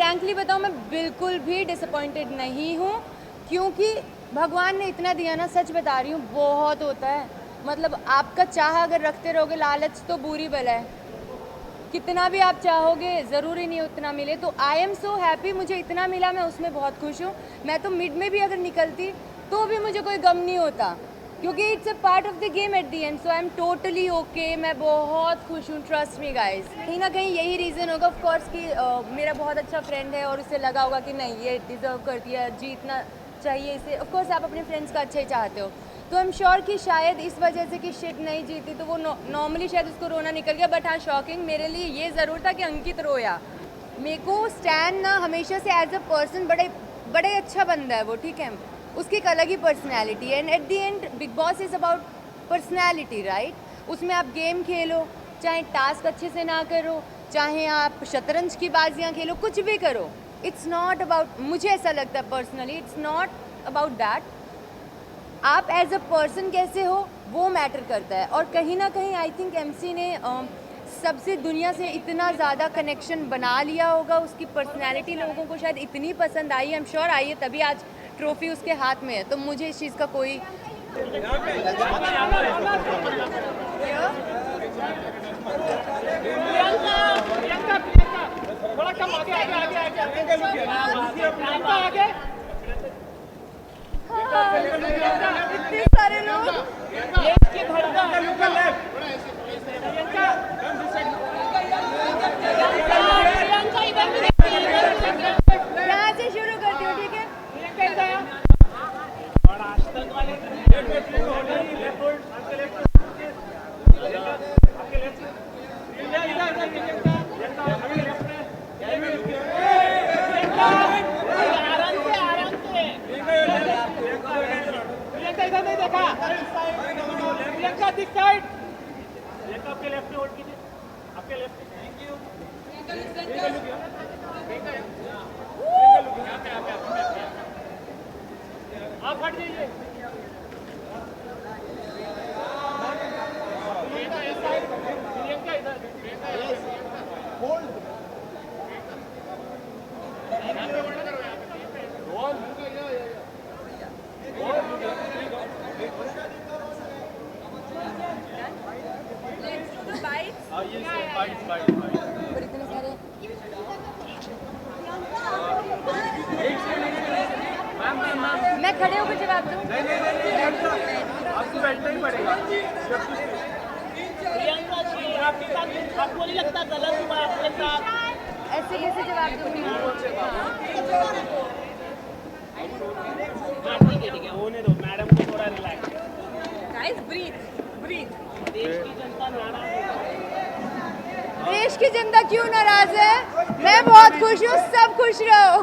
Frankly बताऊँ, मैं बिल्कुल भी डिसअपॉइंटेड नहीं हूँ, क्योंकि भगवान ने इतना दिया ना, सच बता रही हूँ, बहुत होता है। मतलब आपका चाह अगर रखते रहोगे, लालच तो बुरी बला है। कितना भी आप चाहोगे, ज़रूरी नहीं उतना मिले। तो आई एम सो हैप्पी, मुझे इतना मिला, मैं उसमें बहुत खुश हूँ। मैं तो मिड में भी अगर निकलती तो भी मुझे कोई गम नहीं होता, क्योंकि it's a part of the game at the and. So I am totally okay, मैं बहुत खुश हूँ, ट्रस्ट मी गाइस। कहीं ना कहीं यही रीज़न होगा ऑफ कोर्स कि मेरा बहुत अच्छा फ्रेंड है और उसे लगा होगा कि नहीं, ये डिज़र्व करती है, जीतना चाहिए इसे। ऑफ कोर्स आप अपने फ्रेंड्स का अच्छा ही चाहते हो, तो आई एम श्योर कि शायद इस वजह से कि शिट नहीं जीती तो वो नॉर्मली शायद उसको रोना निकल गया। बट हाँ, शॉकिंग मेरे लिए ये ज़रूर था कि अंकित रोया। मेरे को स्टैन ना हमेशा से एज अ पर्सन बड़े अच्छा बंदा है वो, ठीक है, उसकी एक अलग ही पर्सनैलिटी है। And eight the and big boss is about personality, right. उसमें आप गेम खेलो, चाहे टास्क अच्छे से ना करो, चाहे आप शतरंज की बाजियाँ खेलो, कुछ भी करो, इट्स नॉट अबाउट, मुझे ऐसा लगता है personally, it's not about that. आप एज अ पर्सन कैसे हो वो मैटर करता है। और कहीं ना कहीं आई थिंक एमसी ने सबसे दुनिया से इतना ज़्यादा कनेक्शन बना लिया होगा, उसकी पर्सनैलिटी लोगों को शायद इतनी पसंद आई, आई एम श्योर आई है, तभी आज ट्रॉफी उसके हाथ में है। तो मुझे इस चीज़ का कोई थोड़ा कम आगे आगे आगे आगे आगे इतने सारे लोग यहाँ से शुरू करती हूँ, ठीक है। इधर नहीं देखा, प्रियंका दिस साइड, प्रियंका आपके लेफ्ट में होल्ड कीजिए, आपके लेफ्ट। Thank you. आप हट जाइए। प्रियंका इधर होल्ड। और इतने सारे मैं खड़े होकर जवाब दूँ? आपको बैठना ही पड़ेगा। प्रियंका जी, आपके साथ आपको नहीं लगता गलत हुआ आपके साथ? ऐसे कैसे जवाब दूँगी? ठीक है, होने दो, मैडम को थोड़ा रिलैक्स। Guys breathe. देश की जनता नाराज है। देश की जनता क्यों नाराज है? मैं बहुत खुश हूँ, सब खुश रहो।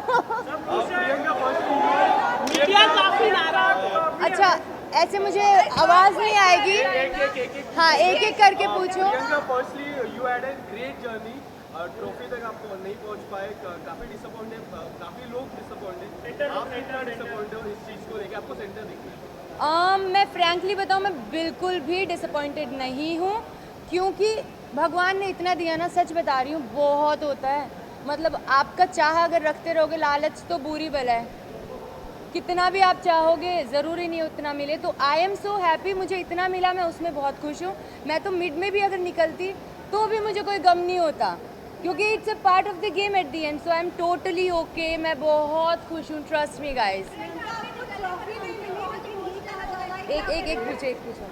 मीडिया काफी नाराज। अच्छा, ऐसे मुझे आवाज़ नहीं आएगी। हाँ, एक एक करके पूछो। Firstly you had a great journey, trophy तक आप नहीं पहुंच पाए, काफी डिसअपॉइंटेड, काफी लोग डिसअपॉइंटेड, आप कितना डिसअपॉइंटेड हो इस चीज को लेकर? आपको सेंटर दिखा? मैं फ्रैंकली बताऊँ, मैं बिल्कुल भी डिसअपॉइंटेड नहीं हूँ, क्योंकि भगवान ने इतना दिया ना, सच बता रही हूँ, बहुत होता है। मतलब आपका चाह अगर रखते रहोगे, लालच तो बुरी बला है। कितना भी आप चाहोगे, ज़रूरी नहीं उतना मिले। तो आई एम सो हैप्पी, मुझे इतना मिला, मैं उसमें बहुत खुश हूँ। मैं तो मिड में भी अगर निकलती तो भी मुझे कोई गम नहीं होता, क्योंकि it's a part of the game at the and. So I am totally okay, मैं बहुत खुश हूँ, ट्रस्ट मी गाइस। एक पूछो।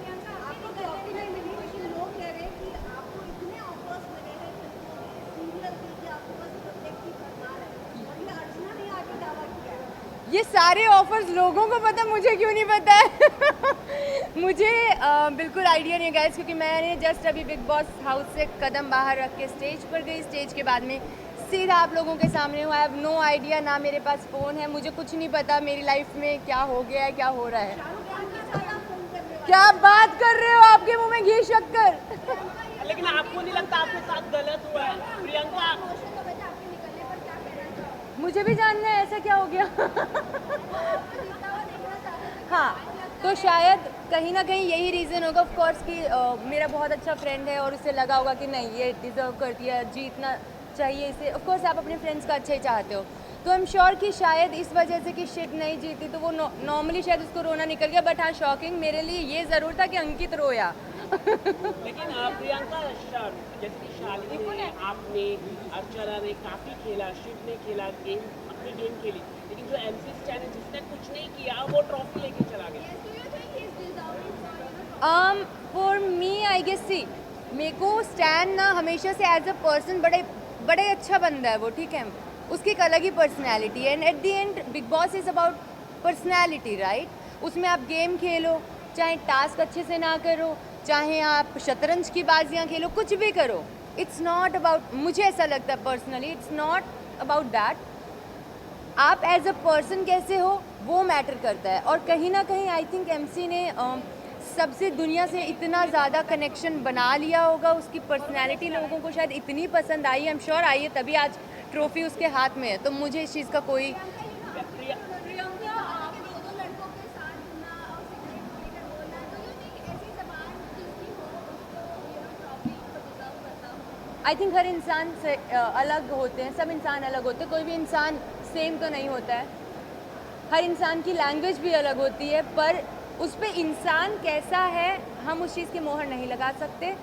ये सारे ऑफर्स लोगों को पता, मुझे क्यों नहीं पता है? मुझे बिल्कुल आइडिया नहीं है गाइस, क्योंकि मैंने जस्ट अभी बिग बॉस हाउस से कदम बाहर रख के स्टेज पर गई। स्टेज के बाद में सीधा आप लोगों के सामने हूँ। आई हैव नो आइडिया, ना मेरे पास फ़ोन है, मुझे कुछ नहीं पता मेरी लाइफ में क्या हो गया है, क्या हो रहा है। क्या बात कर रहे हो? आपके मुंह में घी शक्कर। लेकिन आपको नहीं लगता आपके साथ गलत हुआ है? प्रियंका, मुझे भी जानना है ऐसा क्या हो गया। हाँ, तो शायद कहीं ना कहीं यही रीज़न होगा ऑफ कोर्स कि मेरा बहुत अच्छा फ्रेंड है और उसे लगा होगा कि नहीं, ये डिज़र्व करती है, जीतना चाहिए इसे, ऑफ कोर्स आप अपने फ्रेंड्स का अच्छा ही चाहते हो, तो आई एम श्योर कि शायद इस वजह से कि शिट नहीं जीती तो वो नॉर्मली शायद उसको रोना निकल गया, बट हाँ शॉकिंग मेरे लिए ये ज़रूर था कि अंकित रोया। लेकिन प्रियंका जैसे कि शालिनी ने, आपने, अर्चना ने काफ़ी खेला, शिव ने खेला, गेम अपनी गेम खेली, लेकिन जो MC स्टैन है जिसने कुछ नहीं किया वो ट्रॉफी लेके चला गया। फॉर मी आई गेस सी, मेरे को स्टैन ना हमेशा से एज अ पर्सन बड़े अच्छा बंदा है वो, ठीक है, उसकी एक अलग ही पर्सनैलिटी है, and eight the and big boss is about personality right. उसमें आप गेम खेलो, चाहे टास्क अच्छे से ना करो, चाहे आप शतरंज की बाजियाँ खेलो, कुछ भी करो, इट्स नॉट अबाउट, मुझे ऐसा लगता है personally, it's not about that. आप एज अ पर्सन कैसे हो वो मैटर करता है, और कहीं ना कहीं आई थिंक MC ने सबसे दुनिया से इतना ज़्यादा कनेक्शन बना लिया होगा, उसकी पर्सनैलिटी लोगों को शायद इतनी पसंद आई, आई एम श्योर आई है, तभी आज ट्रॉफी उसके हाथ में है, तो मुझे इस चीज़ का कोई आई थिंक हर इंसान से अलग होते हैं, सब इंसान अलग होते हैं, कोई भी इंसान सेम तो नहीं होता है, हर इंसान की लैंग्वेज भी अलग होती है, पर उस पर इंसान कैसा है हम उस चीज़ की मोहर नहीं लगा सकते।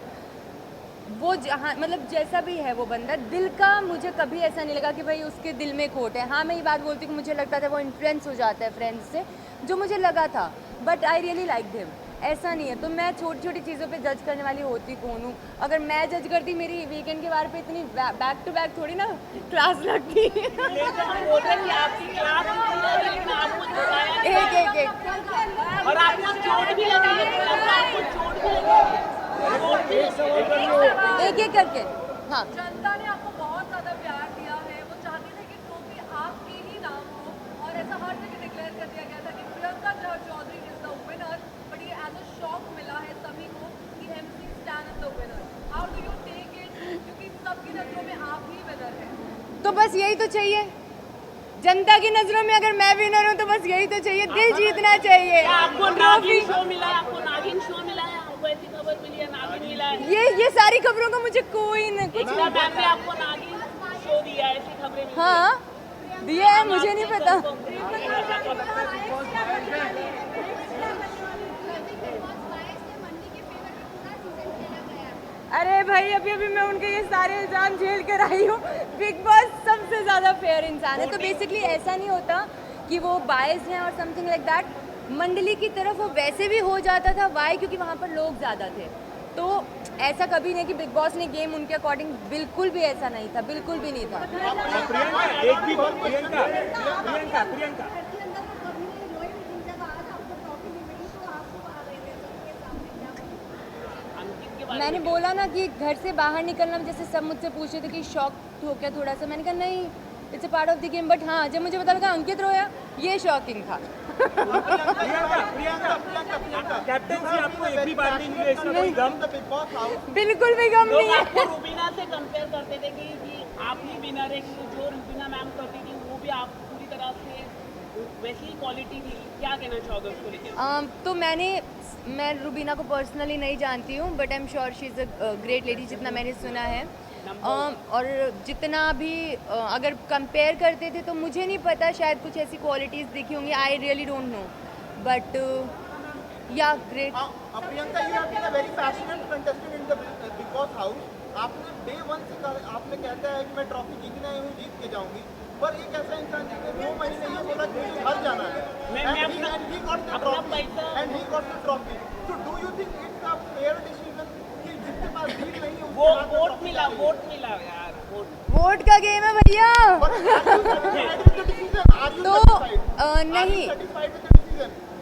वो जहाँ मतलब जैसा भी है वो बंदा, दिल का मुझे कभी ऐसा नहीं लगा कि भाई उसके दिल में खोट है। हाँ मैं ये बात बोलती हूँ कि मुझे लगता था वो इन्फ्लुएंस हो जाता है फ्रेंड्स से, जो मुझे लगा था, but I really like him, ऐसा नहीं है। तो मैं छोटी छोटी चीज़ों पे जज करने वाली होती कौन हूँ? अगर मैं जज करती, मेरी वीकेंड के बार पे इतनी बैक टू बैक थोड़ी ना क्लास लगती। एक और आपको चोट भी लगी है, आपको चोट भी लगी है। एक करके। हाँ जनता ने आपको बहुत ज़्यादा प्यार दिया है, वो चाहती थी कि ट्रॉफी आपके ही नाम हो, और ऐसा हर जगह डिक्लेयर कर दिया गया था कि Priyanka Chaudhary is the winner, but ये एज अ शॉक मिला है सभी को कि MC Stan is the winner. How do you take it, क्योंकि सबकी नजरों में आप ही विनर हैं। तो बस यही तो चाहिए, जनता की नजरों में अगर मैं विनर हूँ तो बस यही तो चाहिए, दिल जीतना चाहिए। आपको नागिन शो मिला है, आपको नागिन शो मिला है, आपको ऐसी खबर मिली है नागिन मिला है। ये सारी खबरों का मुझे कोई न कुछ एकता मैम ने आपको नागिन शो दिया है, ऐसी खबरें मिली हैं। हाँ दिया है, मुझे नहीं पता। अरे भाई अभी अभी मैं उनके ये सारे इल्जाम झेल कर आई हूँ। बिग बॉस सबसे ज़्यादा फेयर इंसान है, तो बेसिकली ऐसा नहीं होता कि वो बायस हैं और समथिंग लाइक दैट। मंडली की तरफ वो वैसे भी हो जाता था, वाई? क्योंकि वहाँ पर लोग ज़्यादा थे, तो ऐसा कभी नहीं कि बिग बॉस ने गेम उनके अकॉर्डिंग, बिल्कुल भी ऐसा नहीं था, बिल्कुल भी नहीं था। प्रियंका एक भी प्रियंका मैंने बोला ना कि घर से बाहर निकलना, जैसे सब मुझसे पूछ रहे थे कि शॉक हो क्या थोड़ा सा, मैंने कहा नहीं, it's a part of the game. But हाँ जब मुझे पता लगा अंकित रोया, ये शॉकिंग था। कैप्टनसी आपको एक भी बार नहीं मिली, इसमें कोई गम? बिल्कुल भी गम लोग नहीं है। आपको रुबीना से कंपेयर करते थे कि आप ही विनर है, क्योंकि जो रुबीना मैम करती थी वो भी आप पूरी तरह से वैसी ही क्वालिटी थी। क्या कहना चाहोगे उसको लेकर? तो मैं रुबीना को पर्सनली नहीं जानती हूँ, but I am sure she is a great lady, जितना मैंने सुना है। और जितना भी अगर कंपेयर करते थे तो मुझे नहीं पता, शायद कुछ ऐसी क्वालिटीज़ दिखी होंगी, I really don't know, but yeah great. Priyanka, you have been a very passionate contestant in the Bigg Boss house. आपने डे 1 से आपने कहता है कि मैं ट्रॉफी जीतने आई हूँ, जीत के जाऊंगी, पर एक ऐसा इंसान जिसने 2 महीने ये बोला कि मुझे घर जाना है, and he got the trophy. So do you think it's a fair decision कि जिसके पास डील नहीं है वो वोट मिला यार, वोट का गेम है भैया। तो नहीं,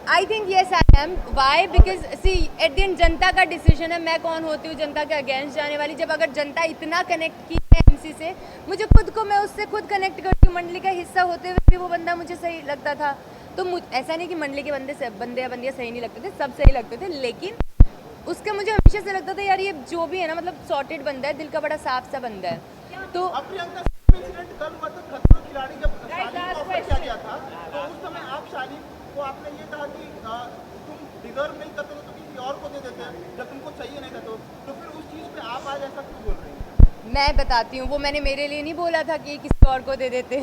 I think yes I am. Why? Because see at the end जनता का डिसीजन है, मैं कौन होती हूँ जनता के अगेंस्ट जाने वाली। जब अगर जनता इतना कनेक्ट की है MC से, मुझे खुद को, मैं उससे खुद कनेक्ट करती हूँ, मंडली का हिस्सा होते हुए भी वो बंदा मुझे सही लगता था। तो ऐसा नहीं कि मंडली के बंदे या बंदियाँ सही नहीं लगते थे, सब सही लगते थे, लेकिन उसका मुझे हमेशा से लगता था यार ये जो भी है ना, मतलब सॉर्टेड बंदा है, दिल का बड़ा साफ सा बंदा है। तो प्रियंका इंसिडेंट कल हुआ था खतरों के खिलाड़ी, जब शालीन को ऑफर किया गया था, तो उस समय आप शालीन को आपने ये कहा कि तुम डिजर्व नहीं करते तो किसी और को दे देते, जब तुमको चाहिए नहीं था तो फिर उस चीज़ पे आप आज ऐसा क्यों बोल रहे हैं? मैं बताती हूँ, वो मैंने मेरे लिए नहीं बोला था कि किसी और को दे देते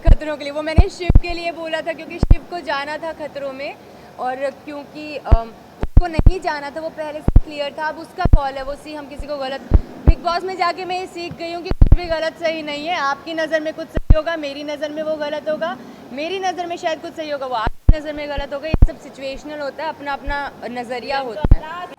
खतरों के लिए, वो मैंने शिव के लिए बोला था क्योंकि शिव को जाना था खतरों में, और क्योंकि उसको नहीं जाना था, वो पहले से क्लियर था। अब उसका कॉल है, वो सी हम किसी को गलत, बिग बॉस में जाके मैं ये सीख गई हूँ कि कुछ भी गलत सही नहीं है। आपकी नज़र में कुछ सही होगा, मेरी नज़र में वो गलत होगा, मेरी नज़र में शायद कुछ सही होगा, वो आपकी नज़र में गलत होगा। ये सब सिचुएशनल होता है, अपना अपना नज़रिया होता है।